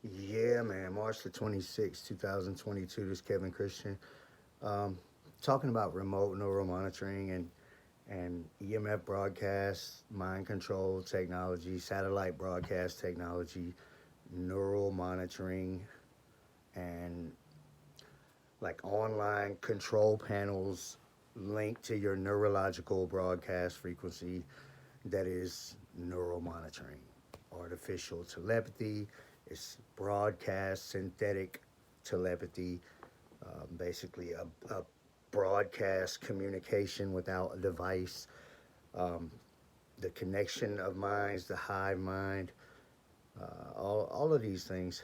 Yeah, man. March the 26th, 2022. This is Kevin Christian. Um, Talking about remote neural monitoring and EMF broadcast, mind control technology, satellite broadcast technology, neural monitoring, and like online control panels linked to your neurological broadcast frequency that is neural monitoring, artificial telepathy, it's broadcast synthetic telepathy, basically a broadcast communication without a device, um, the connection of minds, the hive mind, all of these things,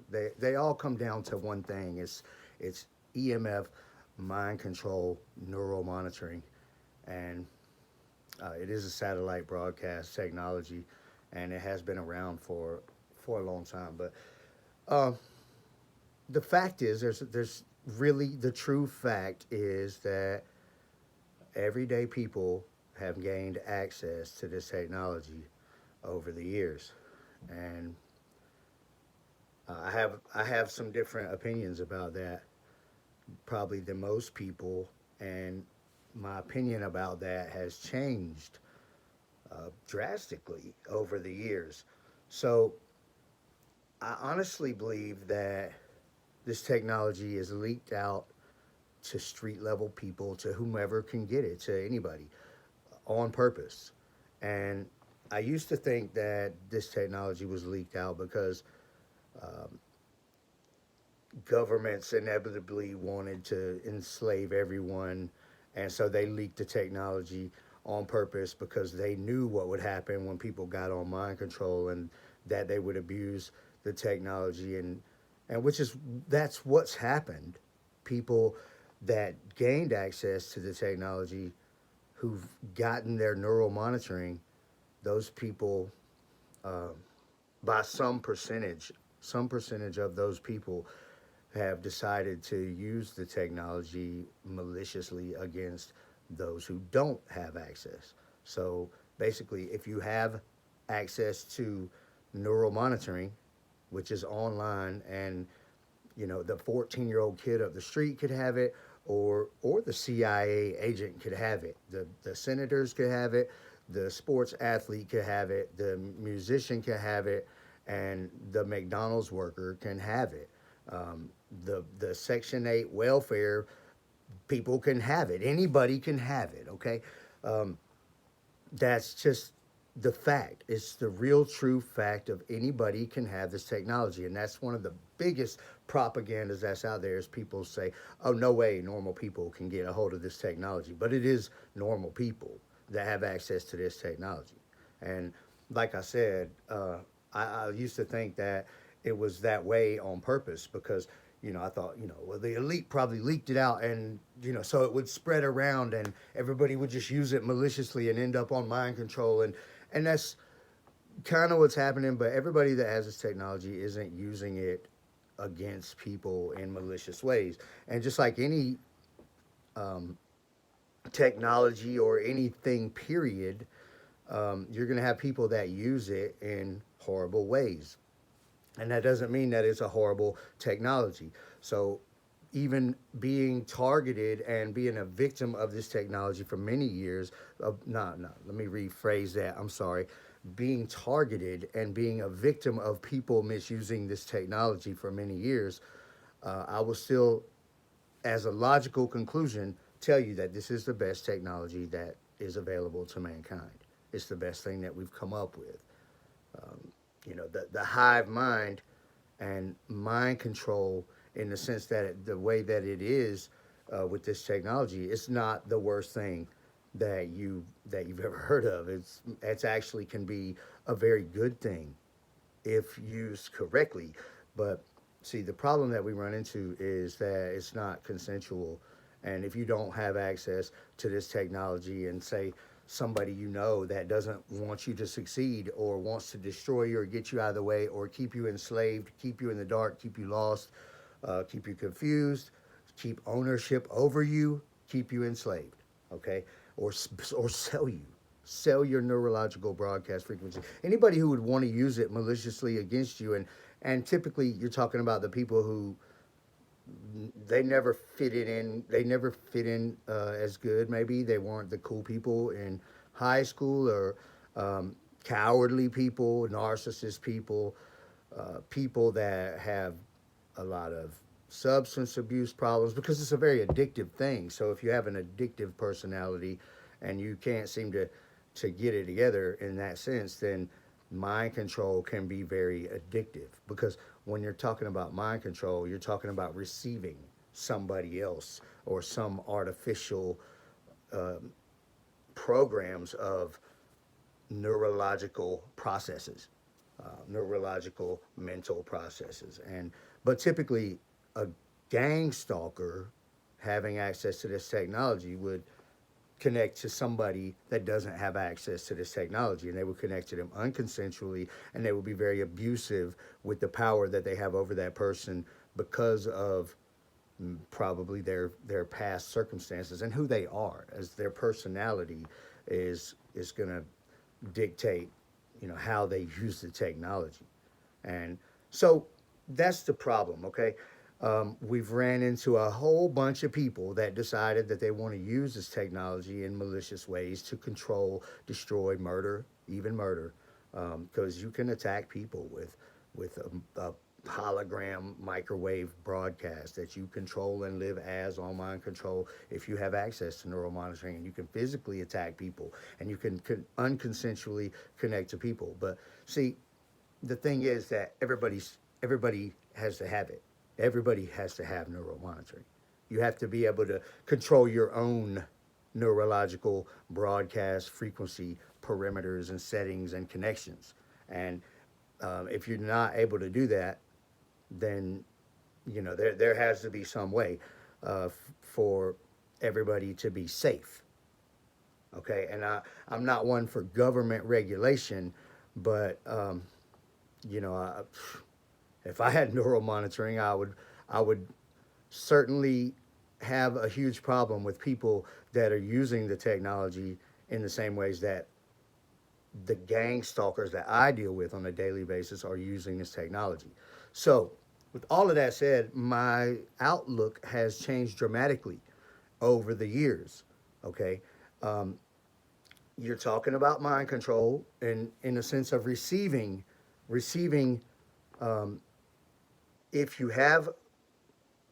they all come down to one thing. It's EMF, mind control, neural monitoring, and it is a satellite broadcast technology, and it has been around for a long time. But uh, the fact is, there's really the true fact is that everyday people have gained access to this technology over the years, and I have some different opinions about that, probably than most people, and my opinion about that has changed drastically over the years. So I honestly believe that this technology is leaked out to street level people, to whomever can get it, to anybody, on purpose. And I used to think that this technology was leaked out because governments inevitably wanted to enslave everyone, and so they leaked the technology on purpose because they knew what would happen when people got on mind control, and that they would abuse the technology, and which is that's what's happened. People that gained access to the technology, who've gotten their neural monitoring, those people, uh, by some percentage of those people have decided to use the technology maliciously against those who don't have access. So basically, if you have access to neural monitoring, which is online, and the 14-year-old kid up the street could have it, or the CIA agent could have it, the senators could have it, the sports athlete could have it, the musician could have it, and the McDonald's worker can have it. The Section 8 welfare people can have it. Anybody can have it, okay? Um, that's just the fact. It's the real true fact of anybody can have this technology. And that's one of the biggest propagandas that's out there is people say, oh, no way normal people can get a hold of this technology. But it is normal people that have access to this technology. And like I said, I used to think that it was that way on purpose because I thought, well, the elite probably leaked it out, and so it would spread around, and everybody would just use it maliciously and end up on mind control, and that's kind of what's happening. But everybody that has this technology isn't using it against people in malicious ways, and just like any technology or anything, period, you're going to have people that use it in horrible ways. And that doesn't mean that it's a horrible technology. So, even being targeted and being a victim of this technology for many years, no, let me rephrase that. I'm sorry. Being targeted and being a victim of people misusing this technology for many years, I will still, as a logical conclusion, tell you that this is the best technology that is available to mankind. It's the best thing that we've come up with. The hive mind and mind control, in the sense that the way that it is with this technology, it's not the worst thing that you've ever heard of. It's actually can be a very good thing if used correctly. But see, the problem that we run into is that it's not consensual. And if you don't have access to this technology, and say somebody that doesn't want you to succeed, or wants to destroy you or get you out of the way, or keep you enslaved, keep you in the dark, keep you lost, keep you confused, keep ownership over you, keep you enslaved, okay, or sell you. sell your neurological broadcast frequency. Anybody who would want to use it maliciously against you, and typically you're talking about the people who they never fit it in. They never fit in as good. Maybe they weren't the cool people in high school, or cowardly people, narcissist people, people that have a lot of substance abuse problems, because it's a very addictive thing. So if you have an addictive personality and you can't seem to get it together in that sense, then mind control can be very addictive, because when you're talking about mind control, you're talking about receiving somebody else or some artificial programs of neurological processes, neurological mental processes. And but typically a gang stalker having access to this technology would connect to somebody that doesn't have access to this technology, and they would connect to them unconsensually, and they would be very abusive with the power that they have over that person because of probably their past circumstances and who they are, as their personality is going to dictate, how they use the technology. And so that's the problem. Okay, we've ran into a whole bunch of people that decided that they want to use this technology in malicious ways to control, destroy, murder, even murder, because you can attack people with a hologram microwave broadcast that you control and live as on mind control if you have access to neural monitoring, and you can physically attack people, and you can unconsensually connect to people. But see, the thing is that everybody has to have it. Everybody has to have neural monitoring. You have to be able to control your own neurological broadcast frequency perimeters and settings and connections. And if you're not able to do that, then there has to be some way for everybody to be safe. Okay, and I'm not one for government regulation, but you know, I, if I had neural monitoring, I would certainly have a huge problem with people that are using the technology in the same ways that the gang stalkers that I deal with on a daily basis are using this technology. So, with all of that said, my outlook has changed dramatically over the years. Okay, you're talking about mind control, and in the sense of receiving. Um, if you have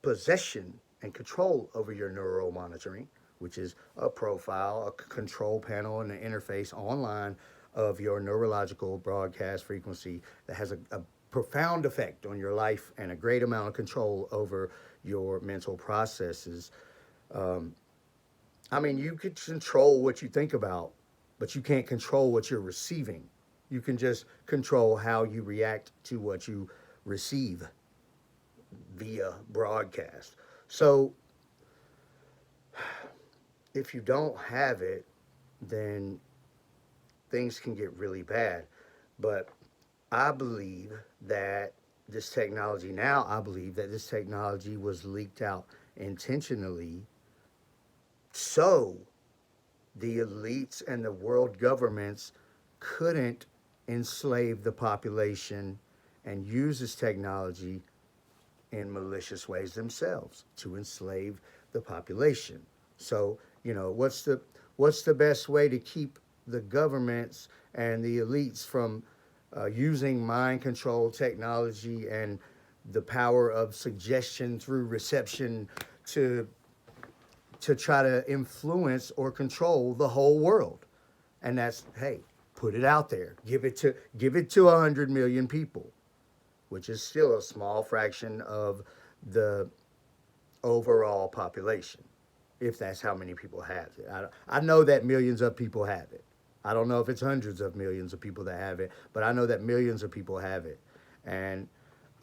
possession and control over your neural monitoring, which is a profile, a control panel, and an interface online of your neurological broadcast frequency that has a profound effect on your life and a great amount of control over your mental processes. Um, I mean, you could control what you think about, but you can't control what you're receiving. You can just control how you react to what you receive via broadcast. So if you don't have it, then things can get really bad. But I believe that I believe that this technology was leaked out intentionally so the elites and the world governments couldn't enslave the population and use this technology in malicious ways themselves to enslave the population. So, what's the best way to keep the governments and the elites from using mind control technology and the power of suggestion through reception to try to influence or control the whole world? And that's, hey, put it out there, give it to 100 million people, which is still a small fraction of the overall population, if that's how many people have it. I know that millions of people have it. I don't know if it's hundreds of millions of people that have it, but I know that millions of people have it. And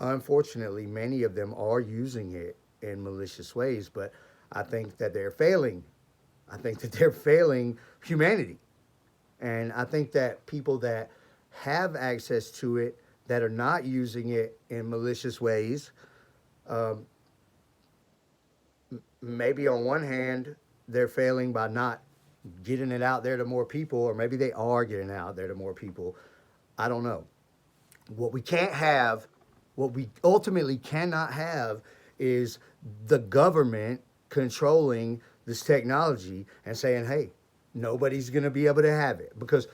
unfortunately, many of them are using it in malicious ways, but I think that they're failing. I think that they're failing humanity. And I think that people that have access to it, that are not using it in malicious ways, um, maybe on one hand, they're failing by not getting it out there to more people, or maybe they are getting it out there to more people. I don't know. What we can't have, what we ultimately cannot have, is the government controlling this technology and saying, hey, nobody's going to be able to have it, because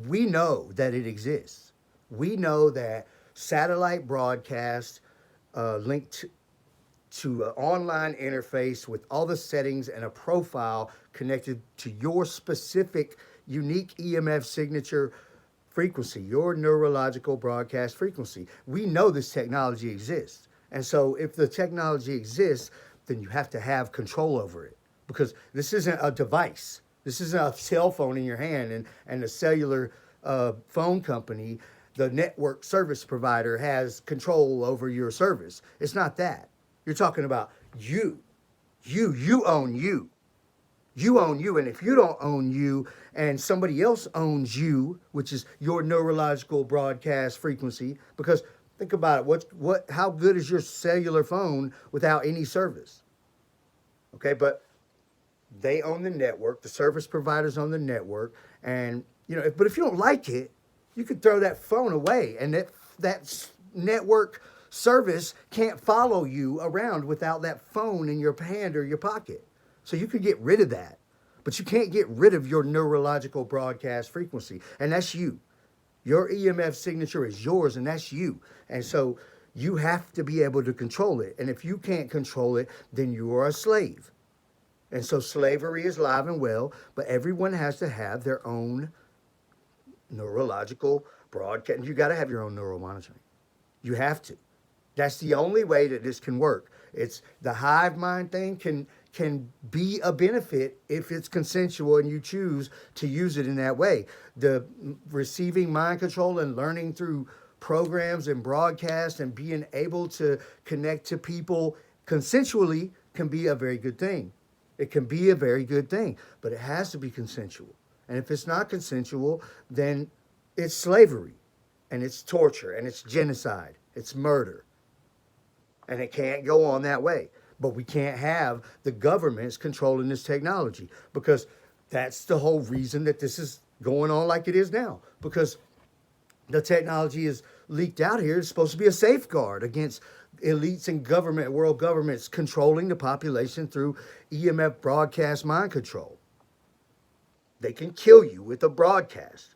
we know that it exists. We know that satellite broadcast linked to an online interface with all the settings and a profile connected to your specific unique EMF signature frequency, your neurological broadcast frequency. We know this technology exists. And so if the technology exists, then you have to have control over it, because this isn't a device. This isn't a cell phone in your hand and the cellular phone company, the network service provider, has control over your service. It's not that. You're talking about you. You own you. You own you. And if you don't own you and somebody else owns you, which is your neurological broadcast frequency, because think about it, how good is your cellular phone without any service? Okay, but they own the network, the service providers own the network, and but if you don't like it, you could throw that phone away, and that network service can't follow you around without that phone in your hand or your pocket. So you could get rid of that, but you can't get rid of your neurological broadcast frequency, and that's you. Your EMF signature is yours, and that's you. And so you have to be able to control it. And if you can't control it, then you are a slave. And so slavery is alive and well, but everyone has to have their own neurological broadcast. You got to have your own neural monitoring. You have to. That's the only way that this can work. It's the hive mind thing can be a benefit if it's consensual and you choose to use it in that way. The receiving mind control and learning through programs and broadcasts and being able to connect to people consensually can be a very good thing. It can be a very good thing, but it has to be consensual. And if it's not consensual, then it's slavery, and it's torture, and it's genocide, it's murder. And it can't go on that way. But we can't have the governments controlling this technology, because that's the whole reason that this is going on like it is now. Because the technology is leaked out here. It's supposed to be a safeguard against elites and world governments controlling the population through EMF broadcast mind control. They can kill you with a broadcast.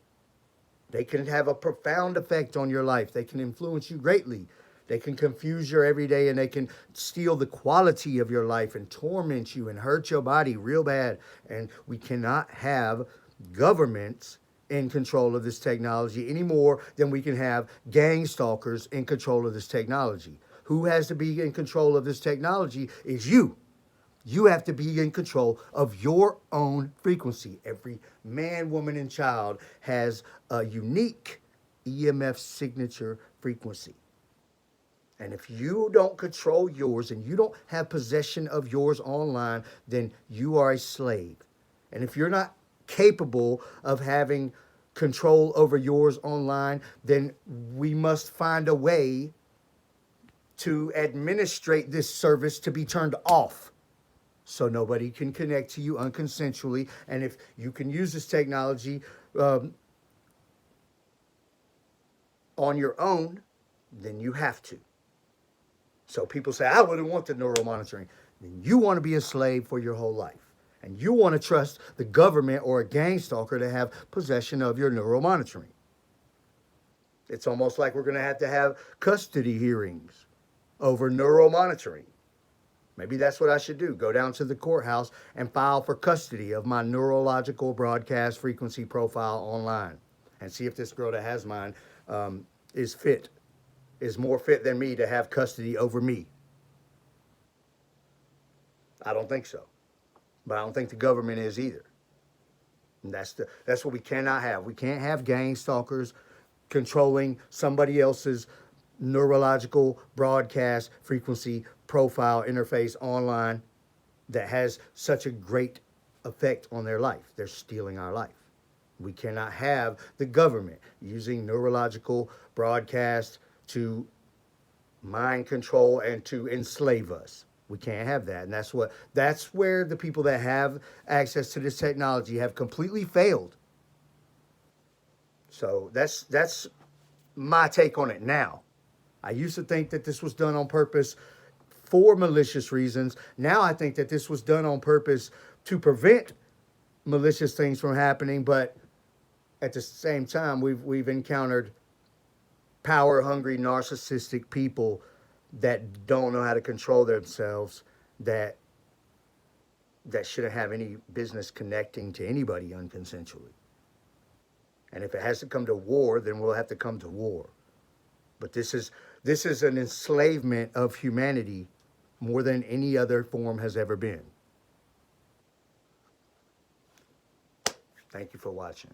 They can have a profound effect on your life. They can influence you greatly. They can confuse your everyday, and they can steal the quality of your life and torment you and hurt your body real bad. And we cannot have governments in control of this technology any more than we can have gang stalkers in control of this technology. Who has to be in control of this technology is you. You have to be in control of your own frequency. Every man, woman, and child has a unique EMF signature frequency. And if you don't control yours and you don't have possession of yours online, then you are a slave. And if you're not capable of having control over yours online, then we must find a way to administrate this service to be turned off, so nobody can connect to you unconsensually. And if you can use this technology on your own, then you have to. So people say, I wouldn't want the neural monitoring. Then you want to be a slave for your whole life. And you want to trust the government or a gang stalker to have possession of your neural monitoring. It's almost like we're going to have custody hearings over neural monitoring. Maybe that's what I should do. Go down to the courthouse and file for custody of my neurological broadcast frequency profile online, and see if this girl that has mine is more fit than me to have custody over me. I don't think so. But I don't think the government is either. And that's what we cannot have. We can't have gang stalkers controlling somebody else's neurological broadcast frequency profile interface online that has such a great effect on their life. They're stealing our life. We cannot have the government using neurological broadcast to mind control and to enslave us. We can't have that. And that's where the people that have access to this technology have completely failed. So that's my take on it now. I used to think that this was done on purpose for malicious reasons. Now I think that this was done on purpose to prevent malicious things from happening, but at the same time we've encountered power hungry narcissistic people that don't know how to control themselves, that shouldn't have any business connecting to anybody unconsensually. And if it has to come to war, then we'll have to come to war. But this is an enslavement of humanity more than any other form has ever been. Thank you for watching.